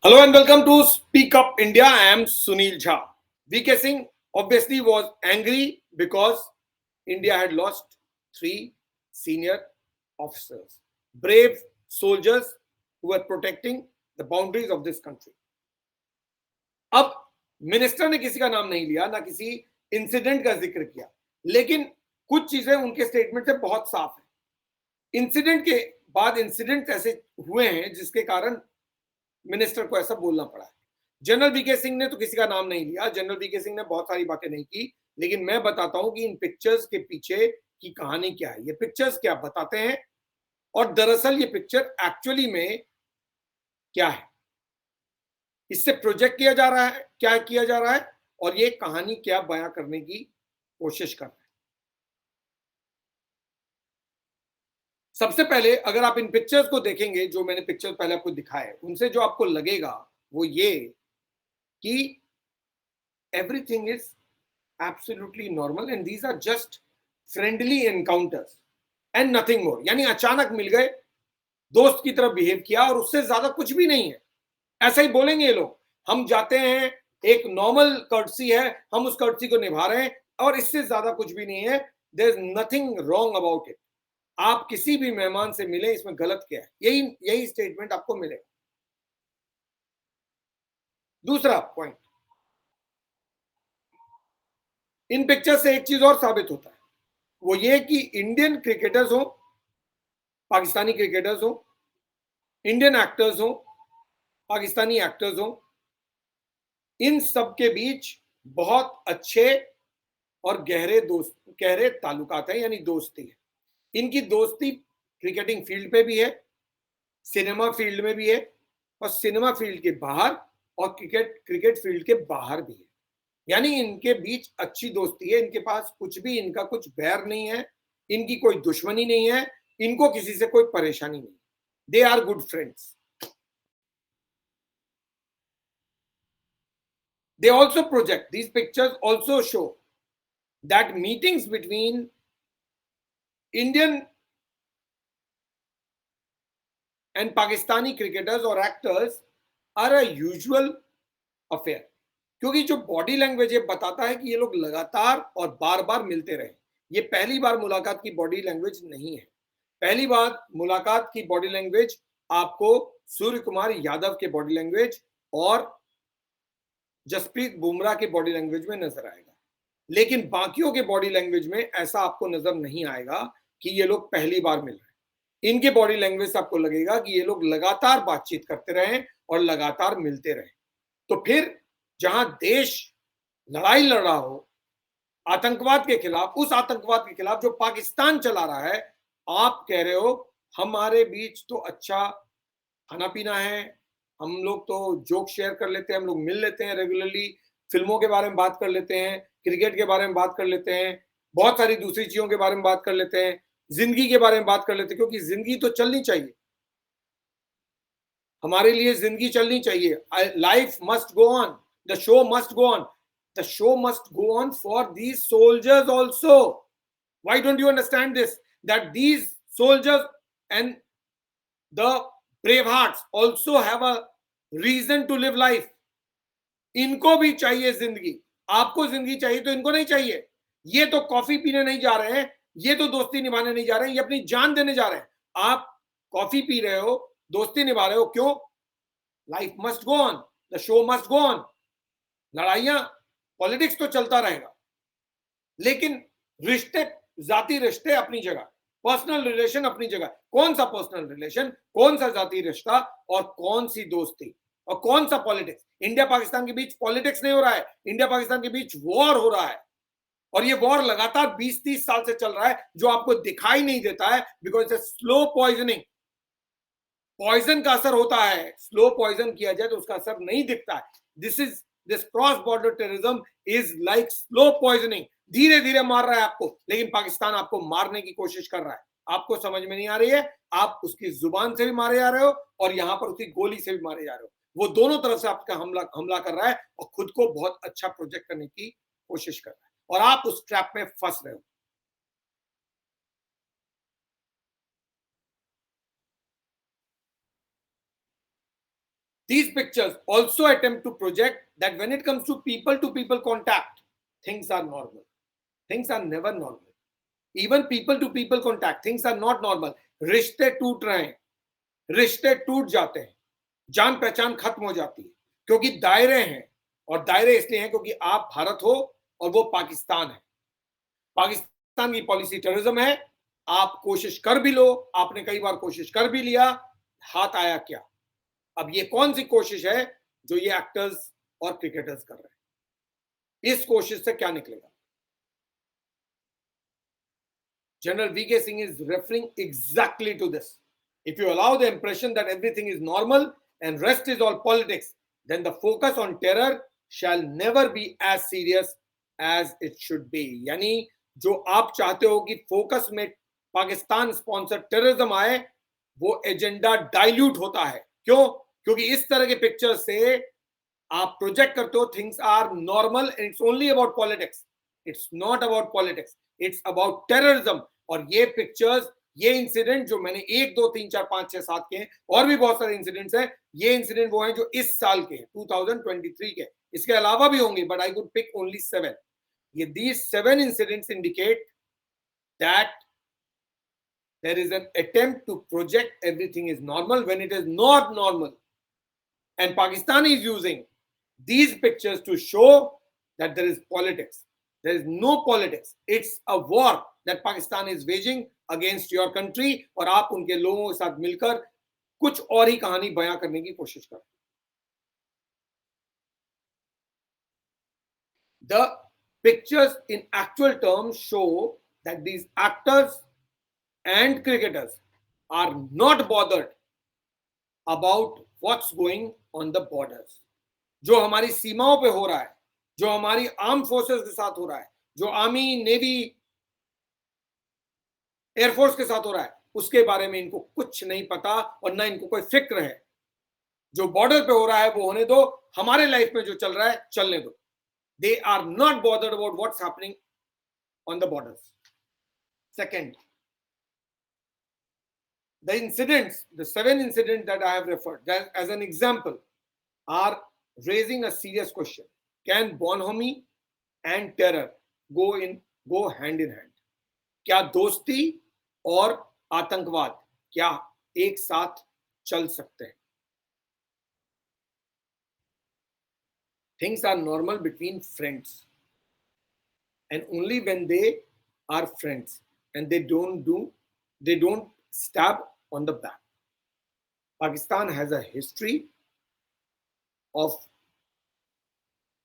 Hello and welcome to Speak Up India. I am Sunil Jha. VK Singh obviously was angry because India had lost three senior officers, brave soldiers who were protecting the boundaries of this country. अब minister ने किसी का नाम नहीं लिया, ना किसी incident का जिक्र किया, लेकिन कुछ चीजें उनके स्टेटमेंट से बहुत साफ है। इंसिडेंट के बाद इंसिडेंट ऐसे हुए हैं जिसके कारण मिनिस्टर को ऐसा बोलना पड़ा है। जनरल वीके सिंह ने तो किसी का नाम नहीं लिया, जनरल वीके सिंह ने बहुत सारी बातें नहीं की, लेकिन मैं बताता हूं कि इन पिक्चर्स के पीछे की कहानी क्या है। ये पिक्चर्स क्या बताते हैं और दरअसल ये पिक्चर एक्चुअली में क्या है, इससे प्रोजेक्ट किया जा रहा है, क्या किया जा रहा है और ये कहानी क्या बयां करने की कोशिश कर रहा है। सबसे पहले अगर आप इन पिक्चर्स को देखेंगे, जो मैंने पिक्चर पहले आपको दिखाए, उनसे जो आपको लगेगा वो ये कि everything is absolutely normal and these are just friendly encounters and nothing more। यानी अचानक मिल गए, दोस्त की तरह बिहेव किया और उससे ज्यादा कुछ भी नहीं है। ऐसा ही बोलेंगे ये लोग, हम जाते हैं, एक नॉर्मल कर्टसी है, हम उस कर्टसी को निभा रहे हैं और इससे ज्यादा कुछ भी नहीं है। There is nothing wrong about it. आप किसी भी मेहमान से मिले, इसमें गलत क्या है, यही यही स्टेटमेंट आपको मिलेगा। दूसरा पॉइंट, इन पिक्चर से एक चीज और साबित होता है, वो ये कि इंडियन क्रिकेटर्स हो, पाकिस्तानी क्रिकेटर्स हो, इंडियन एक्टर्स हो, पाकिस्तानी एक्टर्स हो, इन सब के बीच बहुत अच्छे और गहरे ताल्लुकात हैं, यानी दोस्ती है। इनकी दोस्ती क्रिकेटिंग फील्ड पे भी है, सिनेमा फील्ड में भी है और सिनेमा फील्ड के बाहर और क्रिकेट फील्ड के बाहर भी है। यानी इनके बीच अच्छी दोस्ती है, इनके पास कुछ भी, इनका कुछ बैर नहीं है, इनकी कोई दुश्मनी नहीं है, इनको किसी से कोई परेशानी नहीं। They are good friends. They also project, these pictures also show that meetings between Indian and Pakistani cricketers or actors are a usual affair। क्योंकि जो बॉडी लैंग्वेज ये बताता है कि ये लोग लगातार और बार बार मिलते रहे। ये पहली बार मुलाकात की बॉडी लैंग्वेज नहीं है। पहली बार मुलाकात की बॉडी लैंग्वेज आपको सूर्य कुमार यादव के बॉडी लैंग्वेज और जसप्रीत बुमराह की बॉडी लैंग्वेज में नजर आएगा, लेकिन बाकियों के बॉडी लैंग्वेज में ऐसा आपको नजर नहीं आएगा कि ये लोग पहली बार मिल रहे हैं। इनके बॉडी लैंग्वेज से आपको लगेगा कि ये लोग लगातार बातचीत करते रहे और लगातार मिलते रहे। तो फिर जहां देश लड़ाई लड़ रहा हो आतंकवाद के खिलाफ, उस आतंकवाद के खिलाफ जो पाकिस्तान चला रहा है, आप कह रहे हो हमारे बीच तो अच्छा खाना पीना है, हम लोग तो जोक शेयर कर लेते हैं, हम लोग मिल लेते हैं रेगुलरली, फिल्मों के बारे में बात कर लेते हैं, क्रिकेट के बारे में बात कर लेते हैं, बहुत सारी दूसरी चीजों के बारे में बात कर लेते हैं, जिंदगी के बारे में बात कर लेते हैं, क्योंकि जिंदगी तो चलनी चाहिए, हमारे लिए जिंदगी चलनी चाहिए। Life must go on, the show must go on, the show must go on for these soldiers also. Why don't you understand this? That these soldiers and the brave hearts also have a reason to live life। इनको भी चाहिए जिंदगी, आपको जिंदगी चाहिए तो इनको नहीं चाहिए। ये तो कॉफी पीने नहीं जा रहे हैं, ये तो दोस्ती निभाने नहीं जा रहे हैं, ये अपनी जान देने जा रहे हैं। आप कॉफी पी रहे हो, दोस्ती निभा रहे हो, क्यों? Life must go on, the show must go on. लड़ाइयां, पॉलिटिक्स तो चलता रहेगा, लेकिन रिश्ते, जाति रिश्ते अपनी जगह, पर्सनल रिलेशन अपनी जगह। कौन सा पर्सनल रिलेशन, कौन सा जाति रिश्ता और कौन सी दोस्ती और कौन सा पॉलिटिक्स? इंडिया पाकिस्तान के बीच पॉलिटिक्स नहीं हो रहा है, इंडिया पाकिस्तान के बीच वॉर हो रहा है और ये वॉर लगातार 20-30 साल से चल रहा है, जो आपको दिखाई नहीं देता है, बिकॉज स्लो पॉइजनिंग। पॉइजन का असर होता है, स्लो पॉइजन किया जाए तो उसका असर नहीं दिखता है। This cross border terrorism is like slow poisoning, धीरे धीरे मार रहा है आपको, लेकिन पाकिस्तान आपको मारने की कोशिश कर रहा है। आपको समझ में नहीं आ रही है, आप उसकी जुबान से भी मारे जा रहे हो और यहां पर उसकी गोली से भी मारे जा रहे हो। वो दोनों तरफ से आपका हमला कर रहा है और खुद को बहुत अच्छा प्रोजेक्ट करने की कोशिश कर रहा है और आप उस ट्रैप में फंस रहे हो। These pictures also attempt to project that when it comes to people contact, things are normal. Things are never normal. Even people to people contact, things are not normal. रिश्ते टूट रहे हैं, रिश्ते टूट जाते हैं, जान पहचान खत्म हो जाती है, क्योंकि दायरे हैं, और दायरे इसलिए हैं क्योंकि आप भारत हो और वो पाकिस्तान है। पाकिस्तान की पॉलिसी टेररिज्म है। आप कोशिश कर भी लो, आपने कई बार कोशिश कर भी लिया, हाथ आया क्या? अब ये कौन सी कोशिश है जो ये एक्टर्स और क्रिकेटर्स कर रहे हैं? इस कोशिश से क्या निकलेगा? General V.K. Singh is referring exactly to this. If you allow the impression that everything is normal and rest is all politics, then the focus on terror shall never be as serious as it should be. यानी जो आप चाहते हो कि focus में Pakistan sponsored terrorism आए, वो agenda dilute होता है। क्यों? क्योंकि इस तरह के पिक्चर से आप प्रोजेक्ट करते हो things are normal and it's only about politics. It's not about politics, it's about terrorism. और ये पिक्चर्स, ये इंसिडेंट जो मैंने 1 2 3 4 5 6 7 के हैं, और भी बहुत सारे इंसिडेंट्स हैं, ये इंसिडेंट वो हैं जो इस साल के हैं, 2023 के। इसके अलावा भी होंगे, but I could pick only 7। ये these 7 incidents indicate that there is an attempt to project everything is normal when it is not normal, and Pakistan is using these pictures to show that there is politics. There is no politics. It's a war that Pakistan is waging against your country, और आप उनके लोगों के साथ मिलकर कुछ और ही कहानी बयां करने की कोशिश कर। The pictures in actual terms show that these actors and cricketers are not bothered about what's going on the borders. जो हमारी सीमाओं पे हो रहा है, जो हमारी आर्म फोर्सेस के साथ हो रहा है, जो आर्मी, नेवी, एयरफोर्स के साथ हो रहा है, उसके बारे में इनको कुछ नहीं पता और ना इनको कोई फिक्र है। जो बॉर्डर पे हो रहा है वो होने दो, हमारे लाइफ में जो चल रहा है चलने दो। They are not bothered about what's happening on the borders. Second, the incidents, the 7 incidents that I have referred that as an example, are raising a serious question. Can bonhomie and terror go hand in hand? क्या दोस्ती और आतंकवाद क्या एक साथ चल सकते हैं? Things are normal between friends, and only when they are friends and they don't stab on the back. Pakistan has a history of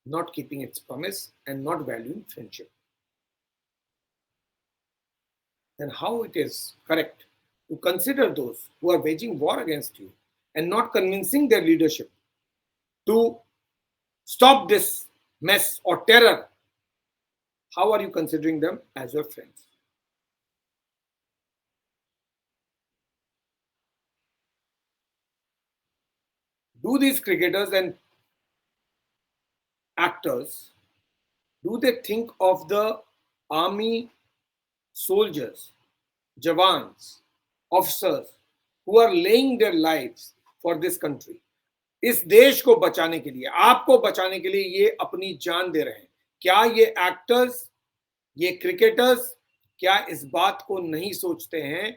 not keeping its promise and not valuing friendship. Then how it is correct to consider those who are waging war against you and not convincing their leadership to stop this mess or terror? How are you considering them as your friends? Do these cricketers and actors, do they think of the army soldiers, jawans, officers who are laying their lives for this country? इस देश को बचाने के लिए, आपको बचाने के लिए ये अपनी जान दे रहे हैं। क्या ये एक्टर्स, ये क्रिकेटर्स, क्या इस बात को नहीं सोचते हैं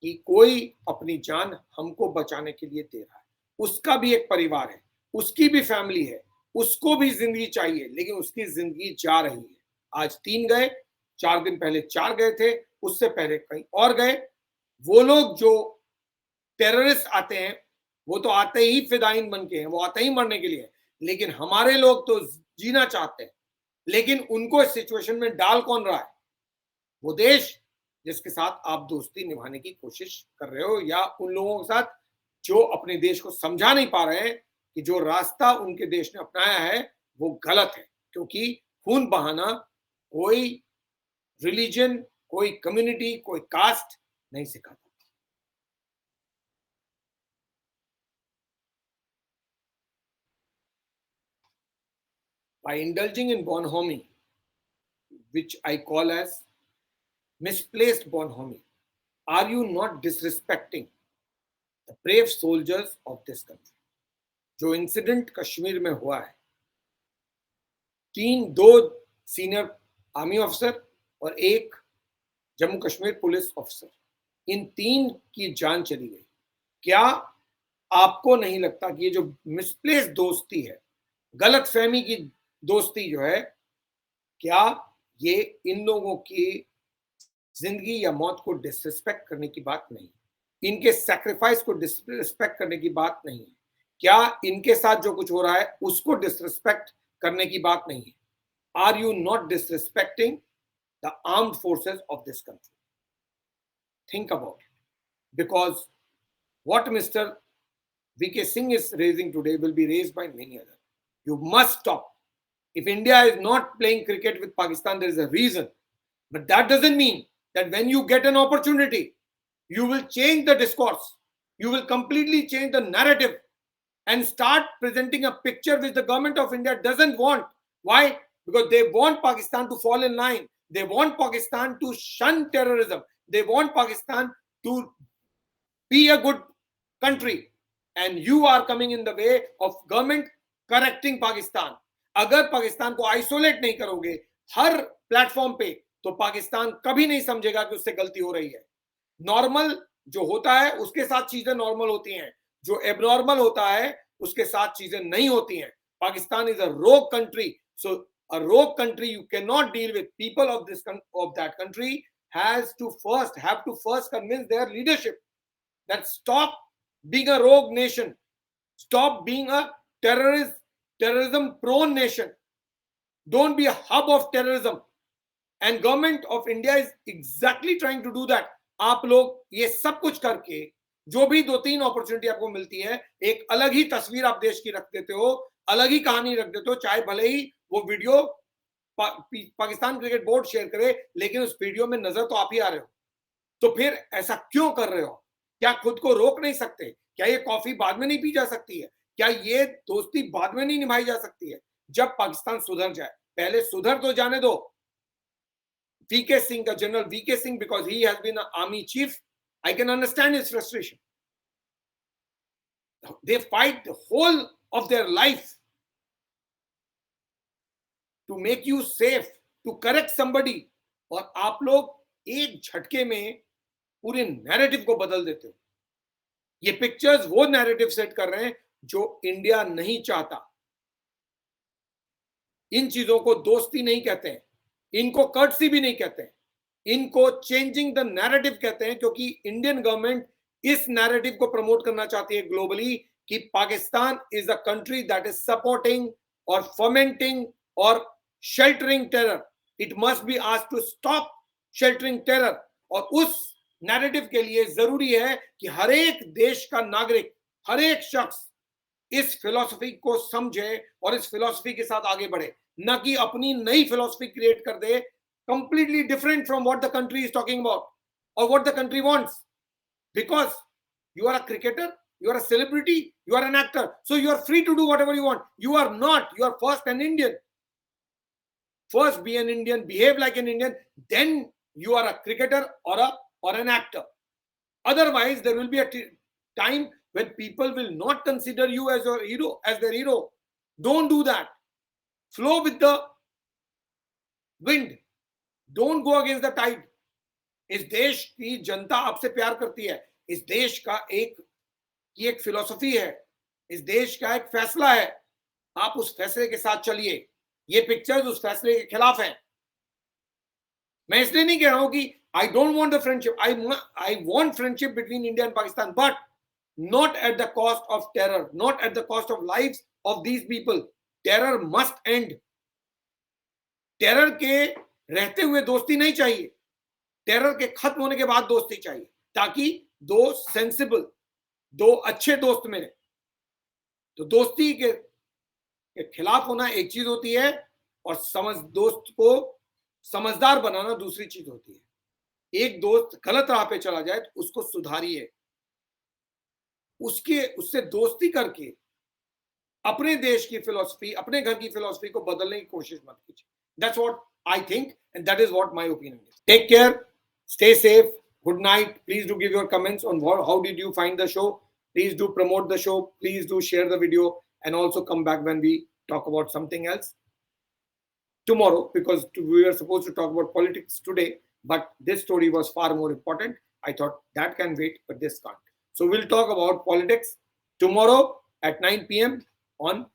कि कोई अपनी जान हमको बचाने के लिए दे रहा है? उसका भी एक परिवार है, उसकी भी फैमिली है, उसको भी जिंदगी चाहिए, लेकिन उसकी जिंदगी जा रही है। आज 3 गए, 4 दिन पहले 4 गए थे, उससे पहले कहीं और गए। वो लोग जो टेररिस्ट आते हैं, वो तो आते ही फिदाइन बन के हैं, वो आते ही मरने के लिए, लेकिन हमारे लोग तो जीना चाहते हैं। लेकिन उनको इस सिचुएशन में डाल कौन रहा है? वो देश जिसके साथ आप दोस्ती निभाने की कोशिश कर रहे हो, या उन लोगों के साथ जो अपने देश को समझा नहीं पा रहे हैं कि जो रास्ता उनके देश ने अपनाया है वो गलत है, क्योंकि खून बहाना कोई रिलीजन, कोई कम्युनिटी, कोई कास्ट नहीं सिखाता। By indulging in bonhomie, which I call as misplaced bonhomie, are you not disrespecting the brave soldiers of this country? जो इंसिडेंट कश्मीर में हुआ है, दो सीनियर आर्मी ऑफिसर और एक जम्मू कश्मीर पुलिस ऑफिसर, इन 3 की जान चली गई। क्या आपको नहीं लगता कि ये जो मिसप्लेस दोस्ती है, गलत फहमी की दोस्ती जो है, क्या ये इन लोगों की जिंदगी या मौत को डिसरिस्पेक्ट करने की बात नहीं, इनके सैक्रिफाइस को डिसरिस्पेक्ट करने की बात नहीं है? क्या इनके साथ जो कुछ हो रहा है उसको डिसरिस्पेक्ट करने की बात नहीं है? Are you not disrespecting the armed forces of this country? Think about it, because what Mr. VK Singh is raising today will be raised by many others. You must stop. If India is not playing cricket with Pakistan, there is a reason. But that doesn't mean that when you get an opportunity, you will change the discourse. You will completely change the narrative and start presenting a picture which the government of India doesn't want. Why? Because they want Pakistan to fall in line. They want Pakistan to shun terrorism. They want Pakistan to be a good country, and you are coming in the way of government correcting Pakistan. अगर पाकिस्तान को isolate नहीं करोगे हर platform पे, तो पाकिस्तान कभी नहीं समझेगा कि उससे गलती हो रही है। नॉर्मल जो होता है उसके साथ चीजें नॉर्मल होती हैं, जो एबनॉर्मल होता है उसके साथ चीजें नहीं होती हैं। पाकिस्तान इज अ रोग country, so a rogue country you cannot deal with. People of that country have to first convince their leadership that stop being a rogue nation, stop being a terrorism prone nation, don't be a hub of terrorism, and government of India is exactly trying to do that. आप लोग ये सब कुछ करके जो भी 2-3 opportunity आपको मिलती है, एक अलग ही तस्वीर आप देश की रख देते हो, अलग ही कहानी रख देते हो, चाहे भले ही वो video Pakistan cricket board share करे, लेकिन उस वीडियो में नजर तो आप ही आ रहे हो। तो फिर ऐसा क्यों कर रहे हो? क्या खुद को रोक नहीं सकते? क्या ये कॉफी बाद में नहीं पी जा सकती है? क्या ये दोस्ती बाद में नहीं निभाई जा सकती है? जब पाकिस्तान सुधर जाए, पहले सुधर तो जाने दो। VK Singh का general VK Singh, because he has been an army chief, I can understand his frustration. They fight the whole of their life to make you safe, to correct somebody, और आप लोग एक झटके में पूरे narrative को बदल देते हो। ये पिक्चर्स वो नैरेटिव सेट कर रहे हैं जो इंडिया नहीं चाहता। इन चीजों को दोस्ती नहीं कहते हैं, इनको कर्टसी भी नहीं कहते हैं, इनको चेंजिंग द नैरेटिव कहते हैं, क्योंकि इंडियन गवर्नमेंट इस नैरेटिव को प्रमोट करना चाहती है ग्लोबली कि Pakistan is a country that is supporting और फर्मेंटिंग और sheltering terror. It must be asked to stop sheltering terror. और उस नैरेटिव के लिए जरूरी है कि हर एक देश का नागरिक, हर एक शख्स इस फिलॉसफी को समझे और इस फिलॉसफी के साथ आगे बढ़े, न कि अपनी नई फिलॉसफी क्रिएट कर दे completely different from what the country is talking about और what the country wants. Because you are a cricketer, you are a celebrity, you are an actor, so you are free to do whatever you want. You are not. You are first an Indian. First be an Indian, behave like an Indian, then you are a cricketer or an actor. Otherwise there will be a time when people will not consider you as your hero, as their hero. Don't do that. Flow with the wind. Don't go against the tide. इस देश की जनता आपसे प्यार करती है, इस देश का एक फिलॉसफी है, इस देश का एक फैसला है, आप उस फैसले के साथ चलिए। ये पिक्चर्स उस फैसले के खिलाफ हैं। मैं इसलिए नहीं कह रहा हूं कि I don't want the friendship, I want friendship between India and Pakistan, but not at the cost of terror, not at the cost of lives of these people. Terror must and. Terror के रहते हुए दोस्ती नहीं चाहिए, terror के खत्म होने के बाद दोस्ती चाहिए, ताकि दो सेंसिबल, दो अच्छे दोस्त मिले। तो दोस्ती के खिलाफ होना एक चीज होती है और दोस्त को समझदार बनाना दूसरी चीज होती है। एक दोस्त गलत राह पे चला जाए तो उसको सुधारिए, उससे दोस्ती करके अपने देश की फिलॉसफी, अपने घर की फिलॉसफी को बदलने की कोशिश मत कीजिए। That's what I think and that is what my opinion is. Take care, stay safe, good night. Please do give your comments on how did you find the show. Please do promote the show, please do share the video, and also come back when we talk about something else tomorrow, because we were supposed to talk about politics today, but this story was far more important. I thought that can wait, but this can't. So we'll talk about politics tomorrow at 9 p.m. on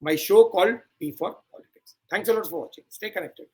my show called P for Politics. Thanks a lot for watching. Stay connected.